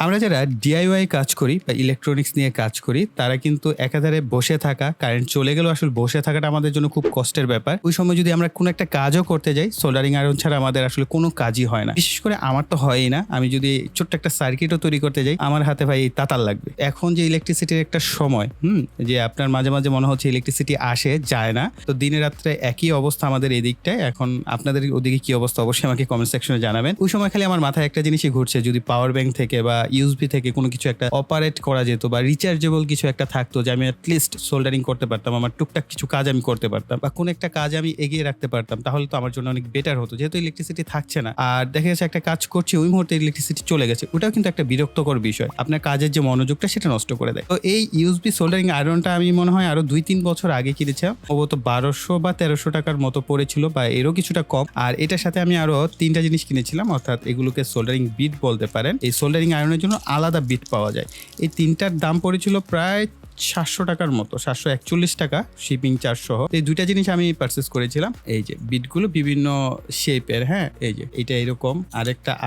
আমরা যারা ডিআইওয়াই কাজ করি বা ইলেকট্রনিক্স নিয়ে কাজ করি তারা কিন্তু একাধারে বসে থাকা, কারেন্ট চলে গেলেও আসলে বসে থাকাটা আমাদের জন্য খুব কষ্টের ব্যাপার। ওই সময় যদি আমরা কোনো একটা কাজও করতে যাই, সোল্ডারিং আয়রন ছাড়া আমাদের আসলে কোনো কাজই হয় না। বিশেষ করে আমার তো হয়ই না। আমি যদি ছোট্ট একটা সার্কিটও তৈরি করতে যাই, আমার হাতে ভাই তাতাল লাগবে। এখন যে ইলেকট্রিসিটির একটা সময়, যে আপনার মাঝে মাঝে মনে হচ্ছে ইলেকট্রিসিটি আসে যায় না, তো দিনে রাত্রে একই অবস্থা আমাদের এদিকটায়। এখন আপনাদের ওদিকে কি অবস্থা অবশ্যই আমাকে কমেন্ট সেকশনে জানাবেন। ওই সময় খালি আমার মাথায় একটা জিনিসই ঘুরছে, যদি পাওয়ার ব্যাংক থেকে বা ইউএসবি থেকে কোনো কিছু একটা অপারেট করা যেত বা রিচার্জেবল কিছু একটা থাকতো, যে আমি অ্যাটলিস্ট সোল্ডারিং করতে পারতাম, আমার টুকটাক কিছু কাজ আমি করতে পারতাম বা কোনো একটা কাজ আমি এগিয়ে রাখতে পারতাম, তাহলে তো আমার জন্য অনেক বেটার হতো। যেহেতু ইলেকট্রিসিটি থাকছে না আর দেখা যাচ্ছে একটা কাজ করছি, ওই মুহূর্তে ইলেকট্রিসিটি চলে গেছে, ওটাও কিন্তু একটা বিরক্তকর বিষয়, আপনার কাজের যে মনোযোগটা সেটা নষ্ট করে দেয়। তো এই ইউএসবি সোল্ডারিং আয়রনটা আমি মনে হয় আরো 2-3 বছর আগে কিনেছিলাম, সম্ভবত 1200 বা 1300 টাকার মতো পড়েছিল বা এরও কিছুটা কম। আর এটার সাথে আমি আরো 3টা জিনিস কিনেছিলাম, অর্থাৎ এগুলোকে সোল্ডারিং বিট বলতে পারেন। এই সোল্ডারিং আয়রনের জন্য আলাদা বিট পাওয়া যায়। এই 3টার দাম পড়েছিল প্রায় 700 টাকার মতো, 741 টাকা শিপিং চার্জ সহ। এই 2টা জিনিস আমি পারচেস করেছিলাম। এই যে বিটগুলো বিভিন্ন শেপের, হ্যাঁ এই যে এটা এরকম,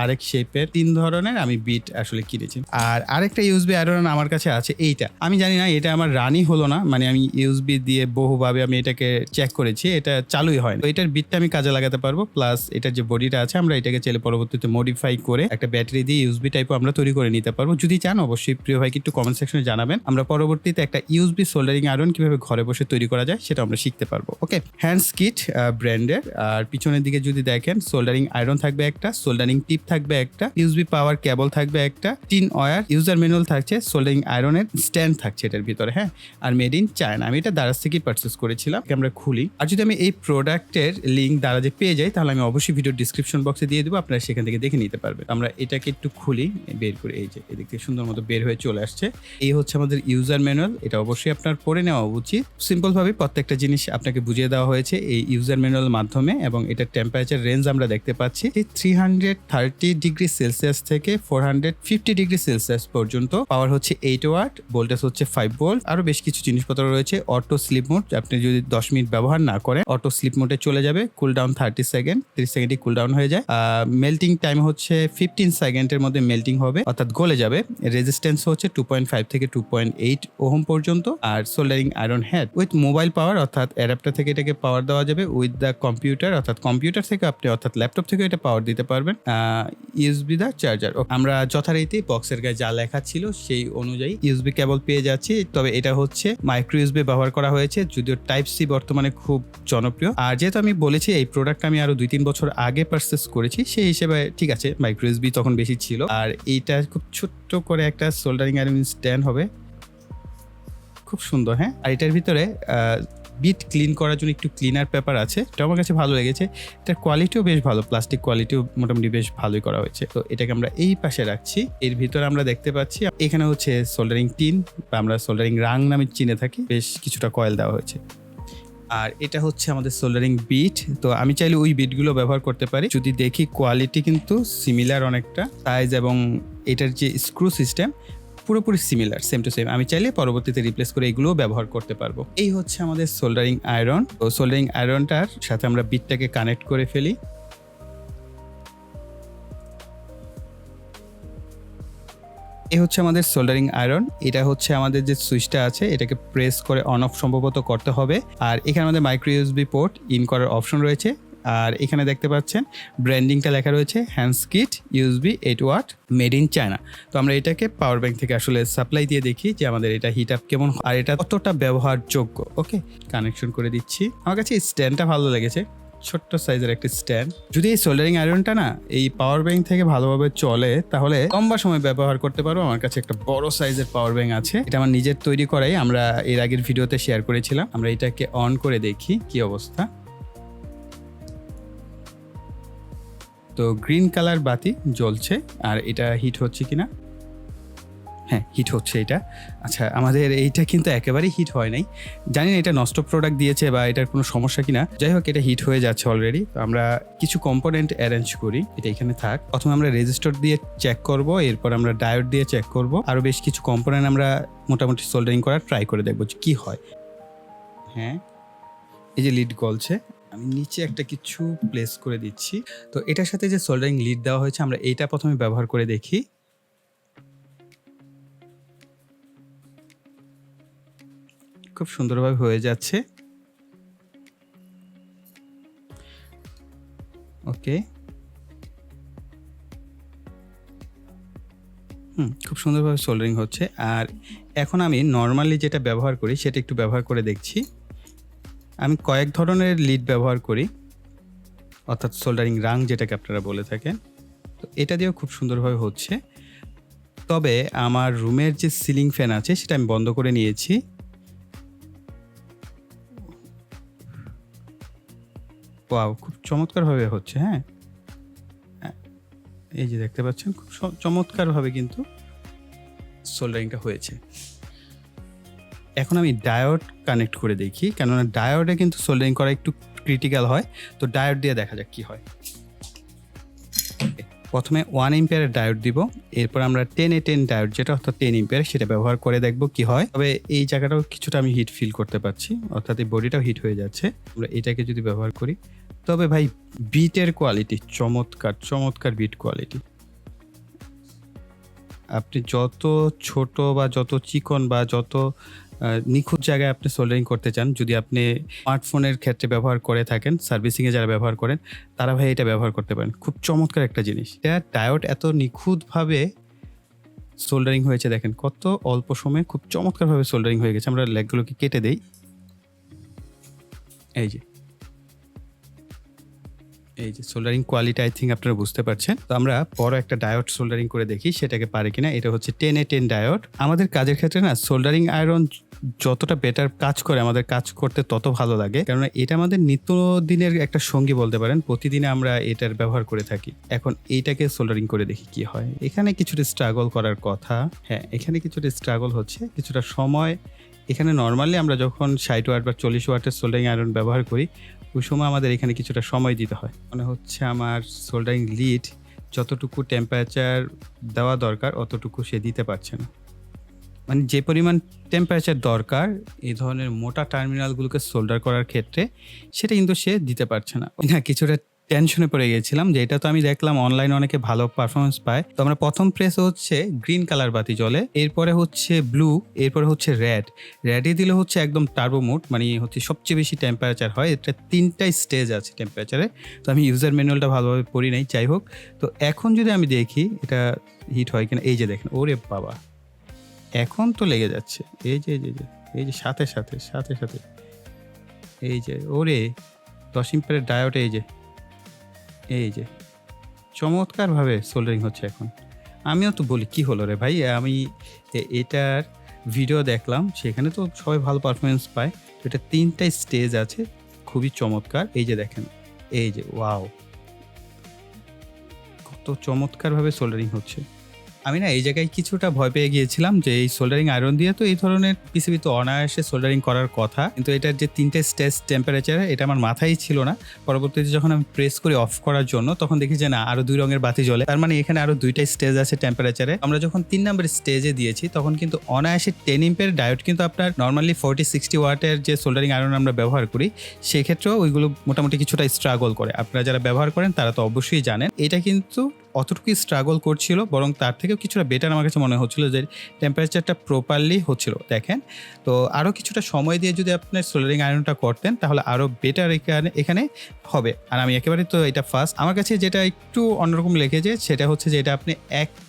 আরেক শেপের, 3 ধরনের আমি বিট আসলে কিনেছি। আর আরেকটা ইউএসবি আয়রন আমার কাছে আছে, এইটা আমি জানি না, এটা আমার রানই হলো না, মানে আমি ইউএসবি দিয়ে বহুভাবে আমি এটাকে চেক করেছি, এটা চালুই হয় না। তো এটার বিটটা আমি কাজে লাগাতে পারবো, প্লাস এটার যে বডিটা আছে আমরা এটাকে চাইলে পরবর্তীতে মডিফাই করে একটা ব্যাটারি দিয়ে ইউএসবি টাইপও আমরা তৈরি করে নিতে পারবো। যদি চান অবশ্যই প্রিয় ভাইকে একটু কমেন্ট সেকশনে জানাবেন, আমরা পরবর্তীতে একটা ইউএসবি সোল্ডারিং আয়রন কিভাবে ঘরে বসে তৈরি করা যায় সেটা আমরা শিখতে পারবো। ওকে, হ্যান্ডস কিট ব্র্যান্ডের। আর পিছনের দিকে যদি দেখেন, সোল্ডারিং আয়রন থাকবে একটা, সোল্ডারিং টিপ থাকবে একটা, ইউএসবি পাওয়ার কেবল থাকবে একটা, টিন ওয়্যার, ইউজার ম্যানুয়াল থাকছে, সোল্ডারিং আয়রনের স্ট্যান্ড থাকছে এটার ভিতরে, হ্যাঁ। Are made in China. আমি এটা দারাজ থেকেই পারচেস করেছিলাম। আমরা খুলি, আর যদি আমি এই প্রোডাক্টের লিঙ্ক দারাজে পেয়ে যাই তাহলে আমি অবশ্যই ভিডিও ডিসক্রিপশন বক্সে দিয়ে দেবো, আপনারা সেখান থেকে দেখে নিতে পারবেন। আমরা এটাকে একটু খুলি, বের করে এই যে এদিক থেকে সুন্দর মতো বের হয়ে চলে আসছে। এই হচ্ছে আমাদের ইউজার ম্যানুয়াল, এটা অবশ্যই আপনার পড়ে নেওয়া উচিত। সিম্পল ভাবে প্রত্যেকটা জিনিস আপনাকে বুঝিয়ে দেওয়া হয়েছে এই ইউজার ম্যানুয়াল মাধ্যমে, এবং এটার টেম্পারেচার রেঞ্জ আমরা দেখতে পাচ্ছি 330 ডিগ্রি সেলসিয়াস থেকে 450 ডিগ্রি সেলসিয়াস পর্যন্ত। পাওয়ার হচ্ছে 8 ওয়াট, ভোল্টেজ হচ্ছে 5 ভোল্ট। আরো বেশ কিছু জিনিসপত্র রয়েছে। অটো স্লিপ মোড, আপনি যদি 10 মিনিট ব্যবহার না করেন অটো স্লিপ মোডে চলে যাবে। কুল ডাউন 30 সেকেন্ড, 30 সেকেন্ডই কুল ডাউন হয়ে যায়। মেল্টিং টাইম হচ্ছে 15 সেকেন্ডের মধ্যে মেল্টিং হবে, অর্থাৎ গলে যাবে। রেজিস্ট্যান্স হচ্ছে 2.5 থেকে 2.8 ওহম পর্যন্ত। আর soldering iron head with mobile power, অর্থাৎ অ্যাডাপ্টার থেকে এটাকে পাওয়ার দেওয়া যাবে। উইথ দ্য কম্পিউটার, অর্থাৎ কম্পিউটার থেকে আপনি অর্থাৎ ল্যাপটপ থেকে এটা পাওয়ার দিতে পারবেন। USB the charger. আমরা যথারীতি বক্সের গায়ে যা লেখা ছিল সেই অনুযায়ী ইউএসবি কেবল পেয়ে যাচ্ছি, তবে এটা হচ্ছে মাইক্রো ইউএসবি ব্যবহার করা হয়েছে, যদিও টাইপ সি বর্তমানে খুব জনপ্রিয়। আর যেহেতু আমি বলেছি এই প্রোডাক্ট আমি আরো 2-3 বছর আগে পারচেস করেছি, সেই হিসেবে ঠিক আছে, মাইক্রো ইউএসবি তখন বেশি ছিল। আর এইটা খুব ছোট্ট করে একটা সোল্ডারিং আয়রন স্ট্যান্ড হবে, খুব সুন্দর, হ্যাঁ। আর এটার ভিতরে বিট ক্লিন করার জন্য একটু ক্লিনার পেপার আছে, এটা আমার কাছে ভালো লেগেছে। এটার কোয়ালিটিও বেশ ভালো, প্লাস্টিক কোয়ালিটিও মোটামুটি বেশ ভালোই করা হয়েছে। তো এটাকে আমরা এই পাশে রাখছি। এর ভিতরে আমরা দেখতে পাচ্ছি এখানে হচ্ছে সোল্ডারিং টিন, বা আমরা সোল্ডারিং রাং নামে চিনে থাকি, বেশ কিছুটা কয়েল দেওয়া হয়েছে। আর এটা হচ্ছে আমাদের সোল্ডারিং বিট। তো আমি চাইলে ওই বিটগুলো ব্যবহার করতে পারি। যদি দেখি কোয়ালিটি কিন্তু সিমিলার অনেকটা, সাইজ এবং এটার যে স্ক্রু সিস্টেম পুরোপুরি সিমিলার, সেম টু সেম। আমি চাইলে পরবর্তীতে রিপ্লেস করে এগুলোও ব্যবহার করতে পারবো। এই হচ্ছে আমাদের সোল্ডারিং আয়রন। তো সোল্ডারিং আয়রনটার সাথে আমরা বিটটাকে কানেক্ট করে ফেলি। এই হচ্ছে আমাদের সোল্ডারিং আয়রন। এটা হচ্ছে আমাদের যে সুইচটা আছে, এটাকে প্রেস করে অন অফ সম্ভবত করতে হবে। আর এখানে আমাদের মাইক্রো ইউএসবি পোর্ট ইন করার অপশন রয়েছে। আর এখানে দেখতে পাচ্ছেন ব্র্যান্ডিংটা লেখা রয়েছে hands kit USB 8 watt made in China. তো আমরা এটাকে পাওয়ার ব্যাংক থেকে আসলে সাপ্লাই দিয়ে দেখি যে আমাদের এটা হিট আপ কেমন, আর এটা কতটা ব্যবহারযোগ্য। ওকে, কানেকশন করে দিচ্ছি। আমার কাছে এই স্ট্যান্ডটা ভালো লেগেছে, ছোট্ট সাইজের একটা স্ট্যান্ড। যদি এই সোল্ডারিং আয়রনটা না এই পাওয়ার ব্যাংক থেকে ভালোভাবে চলে তাহলে লম্বা সময় ব্যবহার করতে পারবো। আমার কাছে একটা বড় সাইজের পাওয়ার ব্যাংক আছে, এটা আমার নিজের তৈরি করাই, আমরা এর আগের ভিডিওতে শেয়ার করেছিলাম। আমরা এটাকে অন করে দেখি কি অবস্থা। তো গ্রিন কালার বাতি জ্বলছে, আর এটা হিট হচ্ছে কিনা, হ্যাঁ হিট হচ্ছে এটা। আচ্ছা, আমাদের এইটা কিন্তু একেবারেই হিট হয় নাই, জানি না এটা নষ্ট প্রোডাক্ট দিয়েছে বা এটার কোনো সমস্যা কিনা। যাই হোক, এটা হিট হয়ে যাচ্ছে অলরেডি। তো আমরা কিছু কম্পোনেন্ট অ্যারেঞ্জ করি, এটা এখানে থাক। প্রথমে আমরা রেজিস্টর দিয়ে চেক করব, এরপর আমরা ডায়োড দিয়ে চেক করব, আরও বেশ কিছু কম্পোনেন্ট আমরা মোটামুটি সোল্ডারিং করার ট্রাই করে দেখবো যে কী হয়। হ্যাঁ, এই যে লিড গলছে, আমি নিচে একটা কিছু প্লেস করে দিচ্ছি। তো এটার সাথে যে সোল্ডারিং লিড দেওয়া হয়েছে আমরা এইটা প্রথমে ব্যবহার করে দেখি। খুব সুন্দরভাবে হয়ে যাচ্ছে। ওকে, খুব সুন্দরভাবে সোল্ডারিং হচ্ছে। আর এখন আমি নর্মালি যেটা ব্যবহার করি সেটা একটু ব্যবহার করে দেখছি। আমি কয়েক ধরনের লিড ব্যবহার করি, অর্থাৎ সোল্ডারিং রাং যেটাকে আপনারা বলে থাকেন। তো এটা দিয়েও খুব সুন্দরভাবে হচ্ছে। তবে আমার রুমের যে সিলিং ফ্যান আছে সেটা আমি বন্ধ করে নিয়েছি। ওয়াও, খুব চমৎকারভাবে হচ্ছে। হ্যাঁ, এই যে দেখতে পাচ্ছেন খুব চমৎকারভাবে কিন্তু সোল্ডারিংটা হয়েছে। এখন আমি ডায়োড কানেক্ট করে দেখি, কেননা ডায়োডে কিন্তু সোল্ডারিং করা একটু ক্রিটিক্যাল হয়। তো ডায়োড দিয়ে দেখা যাক কি হয়। প্রথমে 1 এম্পিয়ারের ডায়োড দিব, এরপর আমরা 10A10 ডায়োড যেটা অর্থাৎ 10 এম্পিয়ার সেটা ব্যবহার করে দেখব কি হয়। তবে এই জায়গাটাও কিছুটা আমি হিট ফিল করতে পারছি, অর্থাৎ এই বডিটাও হিট হয়ে যাচ্ছে। আমরা এটাকে যদি ব্যবহার করি, তবে ভাই বিটের কোয়ালিটি চমৎকার, চমৎকার বিট কোয়ালিটি। আপনি যত ছোট বা যত চিকন বা যত নিখুঁত জায়গায় আপনি সোল্ডারিং করতে চান, যদি আপনি স্মার্টফোনের ক্ষেত্রে ব্যবহার করে থাকেন, সার্ভিসিংয়ে যারা ব্যবহার করেন তারা ভাই এটা ব্যবহার করতে পারেন। খুব চমৎকার একটা জিনিস। এটা ডায়োড এত নিখুঁতভাবে সোল্ডারিং হয়েছে, দেখেন কত অল্প সময়ে খুব চমৎকারভাবে সোল্ডারিং হয়ে গেছে। আমরা লেগগুলোকে কেটে দেই। এই যে সোল্ডারিং কোয়ালিটি আই থিঙ্ক আপনারা বুঝতে পারছেন। তো আমরা বড় একটা ডায়োড সোল্ডারিং করে দেখি সেটাকে পারে কিনা। এটা হচ্ছে 10A10 ডায়োড। আমাদের কাজের ক্ষেত্রে না সোল্ডারিং আয়রন যতটা বেটার কাজ করে, আমাদের কাজ করতে তত ভালো লাগে, কেননা এটা আমাদের নিত্যদিনের একটা সঙ্গী বলতে পারেন। প্রতিদিনে আমরা এটার ব্যবহার করে থাকি। এখন এইটাকে সোল্ডারিং করে দেখি কি হয়। এখানে কিছুটা স্ট্রাগল করার কথা। হ্যাঁ, এখানে কিছুটা স্ট্রাগল হচ্ছে, কিছুটা সময়। এখানে নর্মালি আমরা যখন 60 ওয়াট বা 40 ওয়াটের সোল্ডারিং আয়রন ব্যবহার করি, ওই সময় আমাদের এখানে কিছুটা সময় দিতে হয়। মনে হচ্ছে আমার সোল্ডারিং লিড যতটুকু টেম্পারেচার দেওয়া দরকার অতটুকু সে দিতে পারছে না। মানে যে পরিমাণ টেম্পারেচার দরকার এই ধরনের মোটা টার্মিনালগুলোকে সোল্ডার করার ক্ষেত্রে, সেটা কিন্তু সে দিতে পারছে না। কিছুটা টেনশনে পড়ে গিয়েছিলাম যে এটা তো আমি দেখলাম অনলাইনে অনেকে ভালো পারফরমেন্স পায়। তো আমরা প্রথম প্রেসে হচ্ছে গ্রিন কালার বাতি জ্বলে, এরপরে হচ্ছে ব্লু, এরপরে হচ্ছে রেডে দিলে হচ্ছে একদম টার্বো মোড, মানে হচ্ছে সবচেয়ে বেশি টেম্পারেচার হয়। এটা 3টা স্টেজ আছে টেম্পারেচারে। তো আমি ইউজার ম্যানুয়ালটা ভালোভাবে পড়ি নাই, যাই হোক। তো এখন যদি আমি দেখি এটা হিট হয় কিনা, এই যে দেখেন, ওরে বাবা, এখন তো লেগে যাচ্ছে। এই যে এই যে সাথে সাথে এই যে ওরে 10 এম্পিয়ারের ডায়োড, এই যে চমৎকারভাবে সোল্ডারিং হচ্ছে। এখন আমিও তো বলি কি হলো রে ভাই, আমি এটার ভিডিও দেখলাম, সেখানে তো সবাই ভালো পারফরমেন্স পায়। তো এটা 3টা স্টেজ আছে, খুবই চমৎকার। এই যে দেখেন, এই যে ওয়াও, কত চমৎকারভাবে সোল্ডারিং হচ্ছে। আমি না এই জায়গায় কিছুটা ভয় পেয়ে গিয়েছিলাম যে এই সোল্ডারিং আয়রন দিয়ে তো এই ধরনের পিসিবি তো অনায়াসে সোল্ডারিং করার কথা, কিন্তু এটার যে 3টে স্টেজ টেম্পারেচার, এটা আমার মাথায় ছিল না। পরবর্তীতে যখন আমি প্রেস করি অফ করার জন্য, তখন দেখি যে না, আরো 2 রঙের বাতি জ্বলে। তার মানে এখানে আরো 2টা স্টেজ আছে টেম্পারেচারে। আমরা যখন 3 নম্বর স্টেজে দিয়েছি তখন কিন্তু অনায়াসে 10 এম্পিয়ার ডায়োড কিন্তু আপনার নর্মালি 40-60 ওয়াটের যে সোল্ডারিং আয়রন আমরা ব্যবহার করি, সেক্ষেত্রেও ওইগুলো মোটামুটি কিছুটা স্ট্রাগল করে। আপনারা যারা ব্যবহার করেন তারা তো অবশ্যই জানেন। এটা কিন্তু অতটুকুই স্ট্রাগল করছিল, বরং তার থেকেও কিছুটা বেটার আমার কাছে মনে হচ্ছিল, যে টেম্পারেচারটা প্রপারলি হচ্ছিল। দেখেন, তো আরও কিছুটা সময় দিয়ে যদি আপনার সোল্ডারিং আয়রনটা করতেন তাহলে আরও বেটার এখানে হবে। আর আমি একেবারে তো এটা ফার্স্ট, আমার কাছে যেটা একটু অন্যরকম লেগেছে সেটা হচ্ছে যে এটা আপনি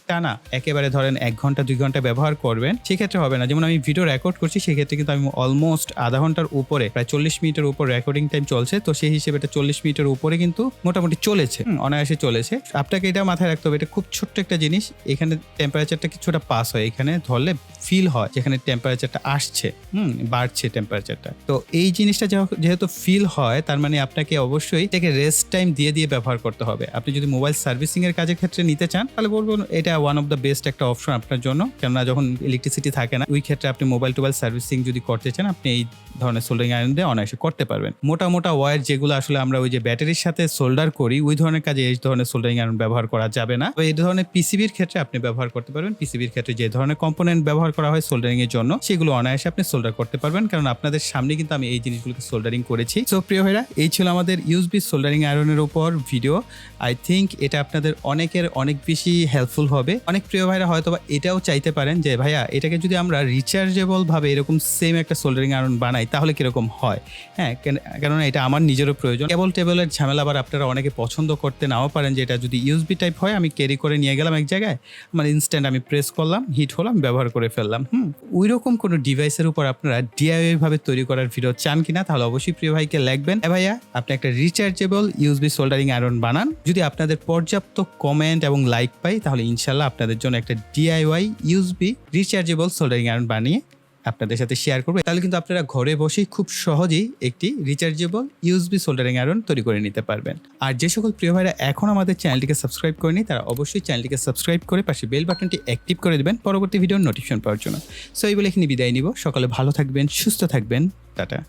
টানা একেবারে ধরেন 1 ঘন্টা 2 ঘন্টা ব্যবহার করবেন, সেক্ষেত্রে হবে না। যেমন আমি ভিডিও রেকর্ড করছি, সেক্ষেত্রে কিন্তু আমি অলমোস্ট আধা ঘন্টার উপরে, প্রায় 40 মিনিটের উপর রেকর্ডিং টাইম চলছে। তো সেই হিসেবে এটা 40 মিনিটের উপরে কিন্তু মোটামুটি চলেছে, অনায়াসে চলেছে। আপনাকে এটা মাথায় রাখতে হবে, এটা খুব ছোট্ট একটা জিনিস। এখানে টেম্পারেচারটা কিছুটা পাস হয়, এখানে ধরলে ফিল হয় যেখানে টেম্পারেচারটা আসছে, বাড়ছে টেম্পারেচারটা। তো এই জিনিসটা যেহেতু ফিল হয়, তার মানে আপনাকে অবশ্যই এটাকে রেস্ট টাইম দিয়ে ব্যবহার করতে হবে। আপনি যদি মোবাইল সার্ভিসিং এর কাজের ক্ষেত্রে নিতে চান, তাহলে বলবো এটা ওয়ান অফ দ্য বেস্ট একটা অপশন আপনার জন্য। কেননা যখন ইলেকট্রিসিটি থাকে না, ওই ক্ষেত্রে আপনি মোবাইল সার্ভিসিং যদি করতে চান, আপনি এই ধরনের সোল্ডারিং আয়রন দিয়ে অনায়াসে করতে পারবেন। মোটা ওয়্যার যেগুলো আসলে আমরা ওই যে ব্যাটারির সাথে সোল্ডার করি, ওই ধরনের কাজে এই ধরনের সোল্ডারিং আয়রন ব্যবহার করা যাবে না। তো এই ধরনের পিসিবির ক্ষেত্রে আপনি ব্যবহার করতে পারবেন। পিসিবির ক্ষেত্রে যে ধরনের কম্পোনেন্ট ব্যবহার করা হয় সোল্ডারিং এর জন্য, সেগুলো অনায়াসে আপনি সোল্ডার করতে পারবেন, কারণ আপনাদের সামনে কিন্তু আমি এই জিনিসগুলোকে সোল্ডারিং করেছি। সো প্রিয় ভাইরা, এই ছিল আমাদের ইউএসবি সোল্ডারিং আয়রনের উপর ভিডিও। আই থিঙ্ক এটা আপনাদের অনেকের অনেক বেশি হেল্পফুল হবে। হবে। অনেক প্রিয় ভাইরা হয়তো বা এটাও চাইতে পারেন যে ভাইয়া এটাকে যদি আমরা রিচার্জেবল ভাবে এরকম সেম একটা সোল্ডারিং আয়রন বানাই তাহলে কিরকম হয়। হ্যাঁ, কেননা এটা আমার নিজেরও প্রয়োজন। কেবল টেবলের ঝামেলা আবার আপনারা অনেকে পছন্দ করতে নাও পারেন যে এটা যদি ইউএসবি টাইপ হয় আমি ক্যারি করে নিয়ে গেলাম এক জায়গায়, আমার ইনস্ট্যান্ট আমি প্রেস করলাম, হিট হলাম, ব্যবহার করে ফেললাম। ওই রকম কোনো ডিভাইসের উপর আপনারা ডিআইওয়াই ভাবে তৈরি করার ভিডিও চান কিনা তাহলে অবশ্যই প্রিয় ভাইকে লিখবেন, ভাইয়া আপনি একটা রিচার্জেবল ইউএসবি সোল্ডারিং আয়রন বানান। যদি আপনাদের পর্যাপ্ত কমেন্ট এবং লাইক পাই তাহলে ইনশাল্লাহ আপনাদের জন্য একটা DIY USB rechargeable soldering iron বানিয়ে আপনাদের সাথে শেয়ার করবো। তাহলে কিন্তু আপনারা ঘরে বসেই খুব সহজেই একটি রিচার্জেবল ইউএসবি সোল্ডারিং আয়রন তৈরি করে নিতে পারবেন। আর যে সকল প্রিয় ভাইরা এখন আমাদের চ্যানেলটিকে সাবস্ক্রাইব করেনি তারা অবশ্যই চ্যানেলটিকে সাবস্ক্রাইব করে পাশে বেল বাটনটি অ্যাক্টিভ করে দেবেন পরবর্তী ভিডিওর নোটিফিকেশন পাওয়ার জন্য। সো এই বলে এখানে বিদায় নিব। সকালে ভালো থাকবেন, সুস্থ থাকবেন, টাটা।